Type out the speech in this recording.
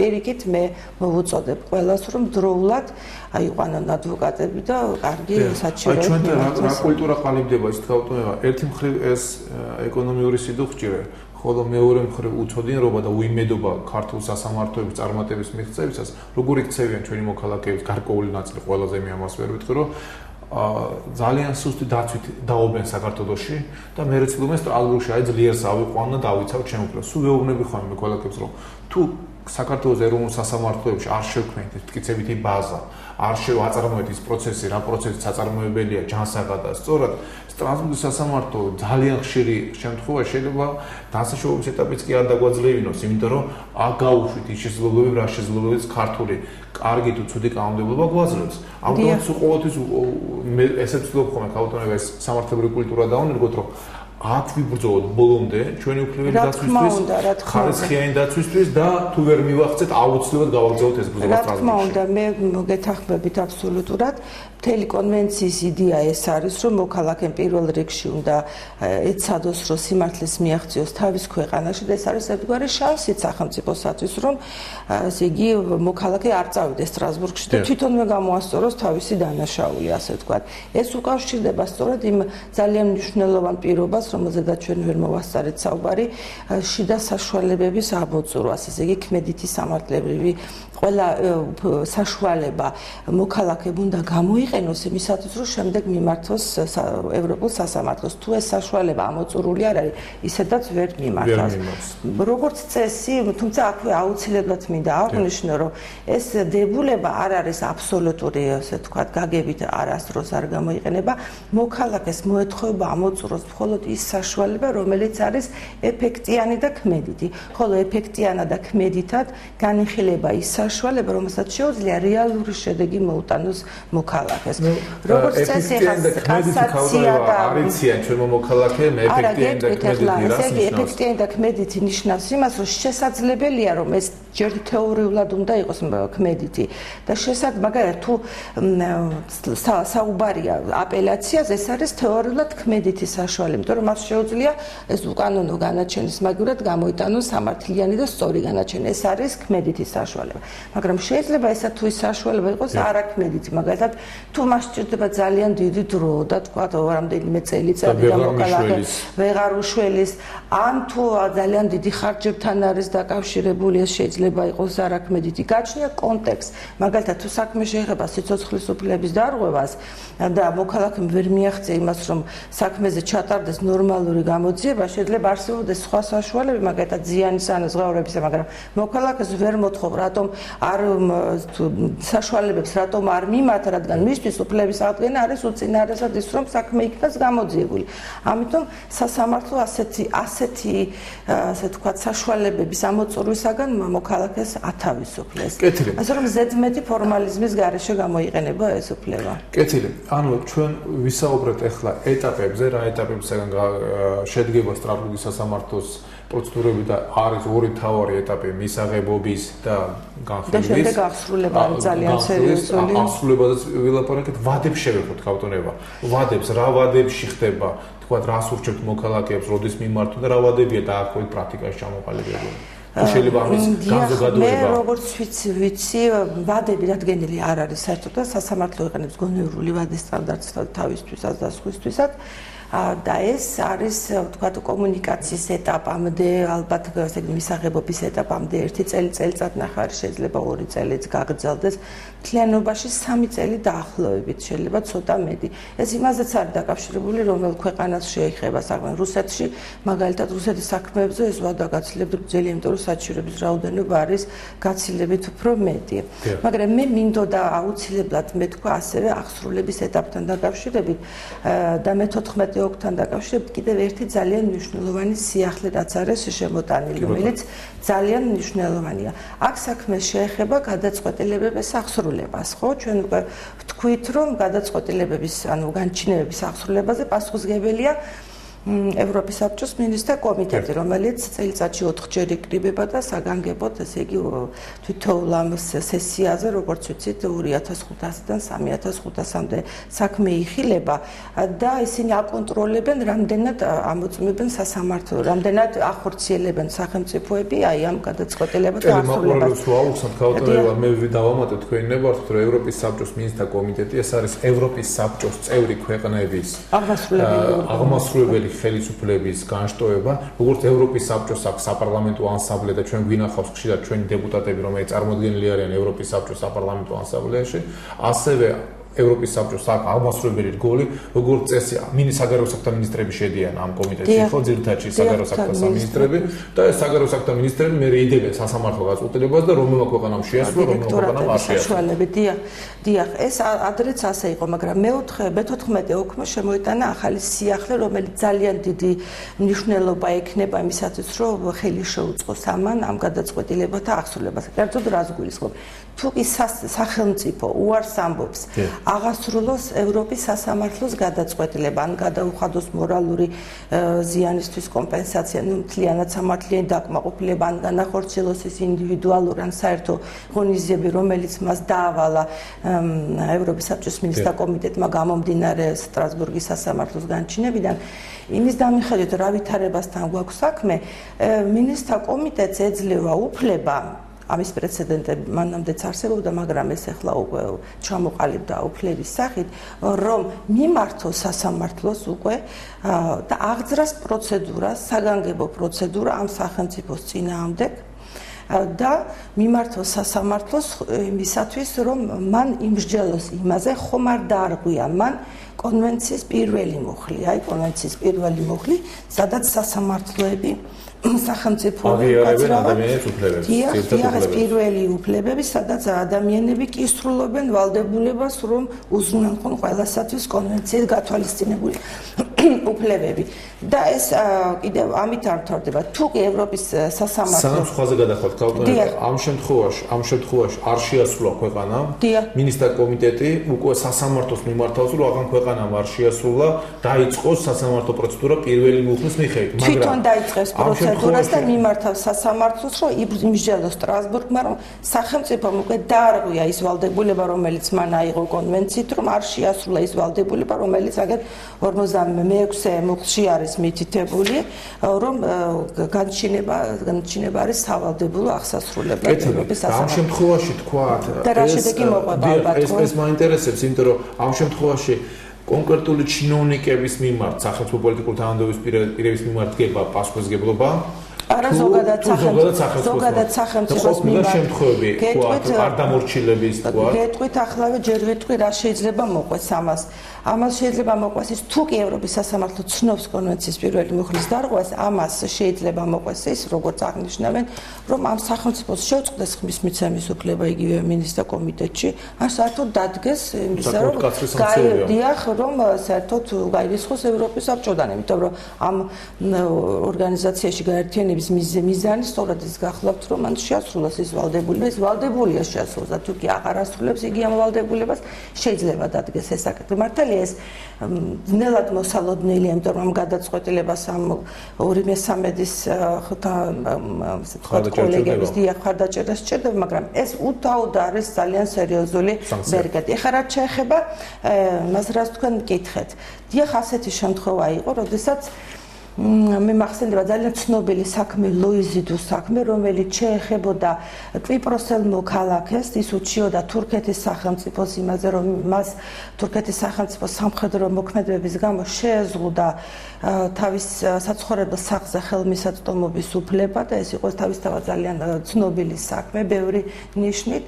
პირიქით მე მოვუწოდებ ყველას რომ დროულად აიყვანონ ადვოკატები და კარგი საჩივრეები. ჩვენ რა კულტურა ყალიბდება ის თქაუტონება ერთი მხრივ ეს ეკონომიური სიდუხჭირე ხოლო მეორე მხრივ უცოდინრობა და უიმედობა ქართულ სასამართლოების წარმატების მიღწევისას როგორ იქცევიან ჩვენი მოქალაქეების გარკვეული ნაწილი ყველაზე მე ამას ვერ ვიტყვი რომ ძალიან სუსტი დაცვით დაობენ საქართველოში და მე რეცილობენ სტრასბურგში აი ძლიერს ავიყვანო და დავიცავ ჩემ უფლებას. სულ ვეუბნები ხომ მე მოქალაქეებს რომ თუ საქართველოს ეროვნულ სასამართლოებში არ შევქმნით მტკიცებითი ბაზა, არ შევაწარმოეთ ის პროცესი, რა პროცესიც აწარმოებელია ჯანსაღად და სწორად სტრასბურგის სასამართლო ძალიან ხშირი შემთხვევა შეიძლება დასაშოუების ეტაპიც კი არ დაგვაძლევინოს, იმიტომ რომ აგაუშვით ის შესაძლებლობები, რა შესაძლებლობებს ქართული კარგი თუ ცუდი კანონმდებლობა გვაძლევს. ამიტომ ყოველთვის მე ესეც ვთქვი ხოლმე ქალბატონებო ეს სამართლებრივი კულტურა დაუნერგოთ რომ აქ ვიბრძოლოთ ბოლომდე ჩვენი უფლებების დაცვისთვის, ხარისხიანი დაცვისთვის და თუ ვერ მივახცეთ აუცილებლად გავაგზავნოთ ეს ბრძოლა სტრასბურგში. რა თქმა უნდა, მე გეთანხმებით აბსოლუტურად. მთელი კონვენციის იდეა ეს არის, რომ მოქალაქემ პირველ რიგში უნდა ეცადოს, რომ სიმართლეს მიაღწიოს თავის ქვეყანაში და ეს არის ერთგვარი შანსიც სახელმწიფოსათვის, რომ ესე იგი მოქალაქე არ წავიდეს სტრასბურგში და თვითონვე გამოასწოროს თავისი დანაშაული, ასე ვთქვათ. ეს უკავშირდება სწორედ იმ ძალიან მნიშვნელოვან პირობას რომელზედაც ჩვენ ვერ მოვასწარეთ საუბარი შიდა საშუალებების ამოწურვას, ესე იგი ქმედითი სამართლებრივი ყველა საშუალება მოქალაქემ უნდა გამოიყენოს იმისათვის, რომ შემდეგ მიმართოს ევროპულ სასამართლოს. თუ ეს საშუალება ამოწურული არ არის, ისედაც ვერ მიმართავს. როგორც წესი, თუმცა აქვე აუცილებლად მინდა აღვნიშნო, რომ ეს დებულება არ არის აბსოლუტური, ასე ვთქვათ, გაგებით არასდროს არ გამოიყენება. მოქალაქეს მოეთხოვება ამოწუროს მხოლოდ ის საშუალება, რომელიც არის ეფექტიანი და ქმედითი. ხოლო ეფექტიანად და ქმედითად განიხილება ის საშუალება, რომელსაც შეუძლია რეალური შედეგი მოუტანოს მოქალაქეს. როგორც წესი, კასაცია და არიციან ჩვენო მოქალაქეებმა ეფექტიანი და ქმედითი რას ნიშნავს? ეფექტიანი და ქმედითი ნიშნავს იმას, რომ შესაძლებელია, რომ ეს ჯერ თეორიულად უნდა იყოს ქმედითი და მაგალითად თუ საუბარია აპელაციაზე, ეს არის თეორიულად ქმედითი საშუალება, იმიტომ რომ მას შეუძლია ეს უკანონო განაჩენის მაგივრად გამოიტანოს სამართლიანი და სწორი განაჩენი. ეს არის ქმედითი საშუალება. მაგრამ შეიძლება ესა თუ ის საშუალება იყოს არაქმედითი, მაგალითად თუ მას სჭირდება ძალიან დიდი დრო და თქვა რამდენიმე წელიწადი და მოქალაქე ვეღარ უშველის, ან თუ ძალიან დიდი ხარჯებთან არის დაკავშირებული, ეს შეიძლება იყოს არაქმედითი. გაჩნია კონტექსტი. მაგალითად თუ საქმე შეეხება სიცოცხლის უფლების დარღვევას და მოქალაქემ ვერ მიაღწია იმას, რომ საქმეზე ჩატარდეს ნორმალური გამოძიება, შეიძლება არსებობდეს სხვა საშუალებები, მაგალითად ზიანის ანაზღაურებისა, მაგრამ მოქალაქეს ვერ მოთხოვ, რატომ არ საშუალებებს რატომ არ მიმართ, რადგან მისთვის უფლების აღდგენა არის უწინარესად ის, რომ საქმე იქნას გამოძიებული. ამიტომ სასამართლო ასეთი ასე ვთქვათ საშუალებების ამოწურვისაგან მოქალაქეს ათავისუფლეს. ასე რომ ზედმეტი ფორმალიზმის გარეშე გამოიყენება ეს უფლება. კეთილი. ანუ ჩვენ ვისაუბრეთ ახლა ეტაპებზე, რა ეტაპებისგან შედგება სტრასბურგის სასამართლოს პროცედურები და არის ორი მთავარი ეტაპი მისაღებობის და განხილვის. და შემდეგ აღსრულება არის ძალიან სერიოზული. აღსრულებაზეც ვილაპარაკეთ, ვადებს შევეხოთ ქავტონება. ვადებს, რა ვადებში ხდება, თქვათ, რას ურჩევთ მოქალაქეებს, როდის მიმართონ და რა ვადებია დაახლოებით პრაქტიკაში ჩამოყალიბებული. შეიძლება ამის განზოგადოება. მე როგორც ვიცი, ვადები დადგენილი არ არის საერთოდ და სასამართლო იყენებს გონივრული ვადის სტანდარტს თავისთვისაც და სხვისთვისაც. და ეს არის ვთქვათ კომუნიკაციის ეტაპამდე, ალბათ ესე იგი მისაღებობის ეტაპამდე 1 წელიწადნახევარი, შეიძლება 2 წელიც გაგრძელდეს. მთლიანობაში 3 წელი დაახლოებით, შეიძლება ცოტა მეტი. ეს იმაზეც არის დაკავშირებული, რომელ ქვეყანას შეეხება საქმე. რუსეთში, მაგალითად, რუსეთის საქმეებზე ეს ვადა გაცილებით ძლიერი, იმიტომ რომ საჩივრების რაოდენობა არის გაცილებით უფრო მეტი. მაგრამ მე მინდოდა აუცილებლად მეთქვა ასევე აღსრულების ეტაპთან დაკავშირებით და მე-14 ოქტომბერთან დაკავშირებით კიდევ ერთი ძალიან მნიშვნელოვანი სიახლე რაც არის შემოტანილი, რომელიც ძალიან მნიშვნელოვანია. აქ საქმე შეეხება გადაწყვეტილებების აღსრულებას, ხო? ჩვენ უკვე ვთქვით, რომ გადაწყვეტილებების, ანუ განჩინებების აღსრულებაზე პასუხისმგებელია ევროპის საბჭოს მინისტრთა კომიტეტი, რომელიც წელიწადში 4-ჯერ იკრიბება და საგანგებოდ, ესე იგი, თითოეულ ამ სესიაზე, როგორც ვიცით, 2500-დან 3500-მდე საქმე იხილება და ისინი აკონტროლებენ, რამდენად ამოწმებენ სასამართლო, რამდენად ახორციელებენ სახელმწიფოები აი ამ გადაწყვეტილებათა აღსრულებას. მე დავამატებ თქვენი ნებართვით, რომ ევროპის საბჭოს მინისტრთა კომიტეტი ეს არის ევროპის საბჭოს წევრი ქვეყნების აღმასრულებელი ხელისუფლების განშტოება, როგორც ევროპის საბჭოს აქვს საპარლამენტო ანსამბლე და ჩვენ გვინახავს ხშირად ჩვენი დეპუტატები, რომელიც წარმოადგენლი არიან ევროპის საბჭოს საპარლამენტო ანსამბლეაში, ასევე ევროპის საბჭოს აქვს აღმასრულებელი რგოლი, როგორც წესი, საგარეო საქმეთა მინისტრები შედიან ამ კომიტეტში, ხო, ძირითადად საგარეო საქმეთა მინისტრები და ეს საგარეო საქმეთა მინისტრები მე იდებენ სასამართლო გაწყვეტილებას და რომელმა ქვეყანამ შეასრულა, რომელმა ქვეყანამ არ შეასრულა. დიახ, ეს ადრეც ასე იყო, მაგრამ მე-14 ოქმო შემოიტანა ახალი სიახლე, რომელიც ძალიან დიდი მნიშვნელობა ექნება იმისათვის, რომ ხელი შეუწყოს ამ გადაწყვეტილებათა აღსრულებას. კერძოდ რას გულისხმობ? თუ ის სახელმწიფო უარს ამბობს აღასრულოს ევროპის სასამართლოს გადაწყვეტილება, ან გადაუხადოს მორალური ზიანისთვის კომპენსაცია, მთლიანად სამართლიანი დაკმაყოფილება, ან განახორციელოს ის ინდივიდუალური ან საერთო ღონისძიებები, რომელიც მას დაავალა ევროპის საბჭოს მინისტრთა კომიტეტმა გამომდინარე სტრასბურგის სასამართლოს განჩინებიდან, იმის დამიხედვით, რა ვითარებასთან გვაქვს საქმე, მინისტრთა კომიტეტს ეძლევა უფლება ამის პრეცედენტები მანამდეც არსებობდა, მაგრამ ეს ახლა უკვე ჩამოყალიბდა უფლების სახით, რომ მიმართოს სასამართლოს უკვე და აღძრას პროცედურას, საგანგებო პროცედურა ამ სახელმწიფოს წინააღმდეგ და მიმართოს სასამართლოს იმისათვის, რომ მან იმსჯელოს იმაზე, ხომ არ დაარღვია მან კონვენციის პირველი მუხლი, კონვენციის პირველი მუხლი, სადაც სასამართლოები სახელმწიფოები ადამიანებს უფლებებს. ეს პირველი უფლებები, სადაც ადამიანები კი სრულობენ ვალდებულებას, რომ უზრუნონ ყველასათვის კონვენციით გათვალისწინებული უფლებები. და ეს კიდევ ამით არ მთავრდება. თუ კი ევროპის სასამართლო სანამ სხვაზე გადახვევთ, ამ შემთხვევაში არ შეასრულა ქვეყანამ, მინისტრთა კომიტეტი უკვე სასამართლოს მიმართავს, რომ აღარ ქვეყანამ არ შეასრულა, დაიწყოს სასამართლო პროცედურა პირველი მუხლის მიხედვით, მაგრამ თვითონ დაიწყეს პროცედურას და მიმართავს სასამართლოს, რომ იმსჯელოს სტრასბურგმა, რომ სახელმწიფომ უკვე დაარღვია ის ვალდებულება, რომელიც მან აიღო კონვენციით, რომ არ შეასრულა ის ვალდებულება, რომელიც აგერ 56-ე მუხლში არის მითითებული, რომ განჩინება არის სავალდებულო აღსასრულებლად ევროპის სასამართლოს. ამ შემთხვევაში თქვათ, და რა შედეგი მოყვება ალბათ. ეს მაინტერესებს, იმიტომ რომ ამ შემთხვევაში კონკრეტული ჩინოვნიკების მიმართ, სახელმწიფო პოლიტიკური თანამდებობის პირების მიმართ დგება პასუხისმგებლობა. არა ზოგადად სახელმწიფოს მიმართ შემთხვევები არ დამორჩილების თქვა. გეტყვით ახლავე ჯერ ვიტყვი რა შეიძლება მოყვეს ამას შეიძლება მოყვეს ის თუ კი ევროპის სასამართლო ცნობს კონვენციის პირველი მუხლის დარღვას, ამას შეიძლება მოყვეს ის, როგორც აღნიშნავენ, რომ ამ სახელმწიფოს შეუწყდეს ხმის მიცემის უფლება იგივე მინისტრთა კომიტეტში, ან საერთოდ დადგეს იმისა, რომ გაიდიახ, რომ საერთოდ გაირიცხოს ევროპის საბჭოდან, იმიტომ რომ ამ ორგანიზაციაში გაერთიანების მიზანი სწორად ის გახლავთ, რომ მან შეასრულოს ის ვალდებულება, ის ვალდებულია შეასრულოს და თუ კი აღარ ასრულებს იგი ამ ვალდებულებას, შეიძლება დადგეს ეს საკითხი. მართალია ეს ძნელად მოსალოდნელია, იმიტომ რომ გადაწყვეტილებას ამ 2/3-ის კოლეგების ხარდაჭერა სჭირდება, მაგრამ ეს უთაოდ არის ძალიან სერიოზული ბერგეთი. ეხლა რაც შეეხება მას რაც თქვენ მკითხეთ. დიახ, ასეთი შემთხვევა იყო, როდესაც მე მახსენდება ძალიან ცნობილი საქმე ლოიზიდუს საქმე, რომელიც შეეხებოდა კვიპროსელ მოქალაქეს, ის უჩიოდა თურქეთის სახელმწიფოს იმაზე, რომ მას თურქეთის სახელმწიფოს სამხედრო მოქმედებების გამო შეეზღუდა თავის საცხოვრებელ სახლზე ხელმისაწვდომობის უფლება და ეს იყო თავისთავად ძალიან ცნობილი საქმე, ბევრი ნიშნით.